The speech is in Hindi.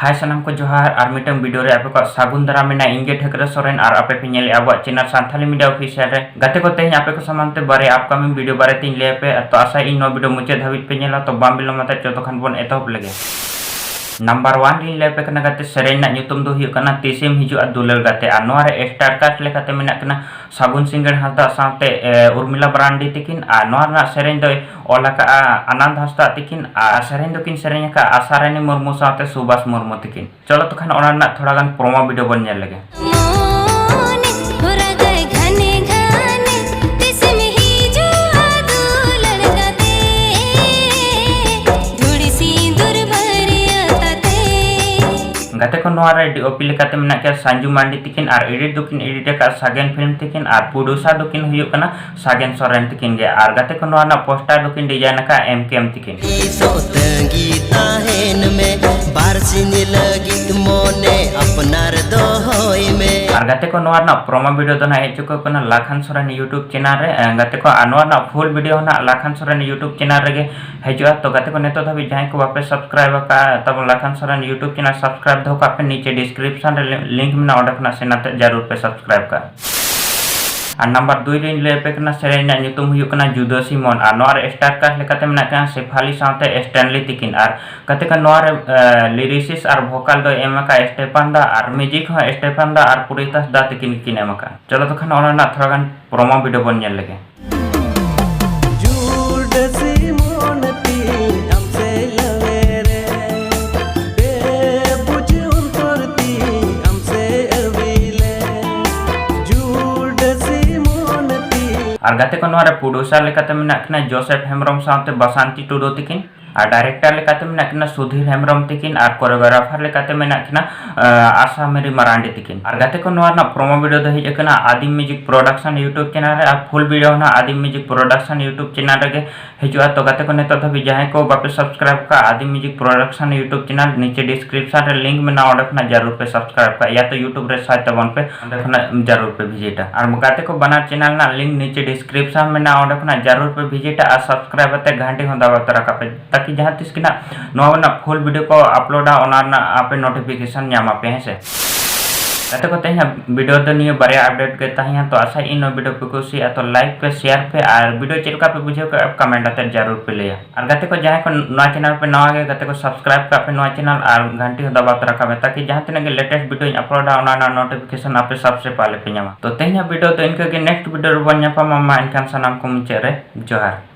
हाय सनम को जोहार और मिटम वीडियो रे आपे को सागुन दाराम मेना इंगे ठकरे सोरेन और आपे पे नेले आबो चैनल सांथाली मीडिया ऑफिशियल रे गाते को तेज आपे को समानते बारे अपकमिंग वीडियो बारे तीन ले पे तो आशा इन नो वीडियो मुझे धाबित पे नेला तो बाम बिलो मते जतो खान बोन एतहब लगे number 1 rin le pe kana gate serena na nyutum do hiu kana tisim hiju adulal gate anwar star card le kate mena kana sagun singer hasta sante urmila brandi tikin anwar na seren do olaka anand hasta tikin seren do kin serenya ka asarani murmu sate subas murmu tikin cholo to khan onar na thoda gan promo video bon nyel lege गाते को नोरा डीओपी लेकाते मेना के संजू मांडी तिकिन आर एडिट दुकिन एडिट का सागेन फिल्म तिकिन आर प्रोड्यूसर दुकिन हुयो कना सागेन सोरेन तिकिन गे आर गाते को नोरा पोस्टर दुकिन डिजाइन का एमकेएम तिकिन सोतंगी ताहेन में बारसिन लगित मोने अपनार दो होय में आर गाते को नोरा प्रोमो वीडियो दना हेचुको कना लाखन सोरेन यूट्यूब चैनल रे गाते को अनोरा फुल वीडियो ना लाखन सोरेन यूट्यूब चैनल रे हेजुआ तो गाते को नेतो धबी जाय को वापस सब्सक्राइब का तब Lakhan Soren YouTube channel subscribe धो का पे नीचे डिस्क्रिप्शन लिंक में ऑर्डर सेनाते जरूर पे सब्सक्राइब का और नंबर 2 रे ले पे कना सेरेना नितुम हुयो कना जुदोसी मन और नोर स्टार कास्ट लेकाते मेना का सेफाली साथे स्टैनली तिकिन और कते का नोर लिरिसिस और वोकल दो एमा का स्टेफन दा और म्यूजिक हो स्टेफन दा और पुरितास दा तिकिन किन एमा का चलो तो खान ओना थोड़ा गान प्रोमो वीडियो बन नेल लगे जुदोसी मोनती हमसे लवेरे और गाते को नोरा प्रोड्यूसर लेकाते मेना कना जोसेफ हेमरम साथे बसंती टुडो तिकिन और डायरेक्टर लेकाते मेना कना सुधीर हेमरम तिकिन और कोरियोग्राफर लेकाते मेना कना आशा मेरी मरांडी तिकिन और गाते को Nora promo video the his कना आदिम म्यूजिक प्रोडक्शन यूट्यूब चैनल रे और फुल वीडियो ना आदिम म्यूजिक प्रोडक्शन यूट्यूब चैनल रे हिजुआ तो गाते को नेतो धबी जाय को वापस सब्सक्राइब का आदिम म्यूजिक प्रोडक्शन यूट्यूब चैनल नीचे डिस्क्रिप्शन रे लिंक में ना ऑर्डर ना जरूर पे सब्सक्राइब का या तो यूट्यूब रे साइट वन पे देखना जरूर पे विजिट और गाते को बना चैनल ना लिंक नीचे डिस्क्रिप्शन में ना ऑर्डर ना जरूर पे विजिट और सब्सक्राइब करते घंटे हो दबा तरह का पे ताकि जहां तिस की ना फुल वीडियो को अपलोड ना आपे नोटिफिकेशन नामा पे है से गाते को तेज वीडियो दो निये बारे अपडेट करता है तो आशा इन वीडियो पे खुशी तो लाइक पे शेयर पे और वीडियो चलका पे बुझे को कमेंट आते जरूर पे लिया और गाते को जहां को नया चैनल पे नवा गाते को सब्सक्राइब का पे नया चैनल और घंटी हो दबा रखा है ताकि जहां तक लेटेस्ट वीडियो अपलोड ना नोटिफिकेशन आपे सबसे पहले पे नामा तो तेज वीडियो तो इनके नेक्स्ट वीडियो बन मा इनकान सनाम को मुचे रे जोहार।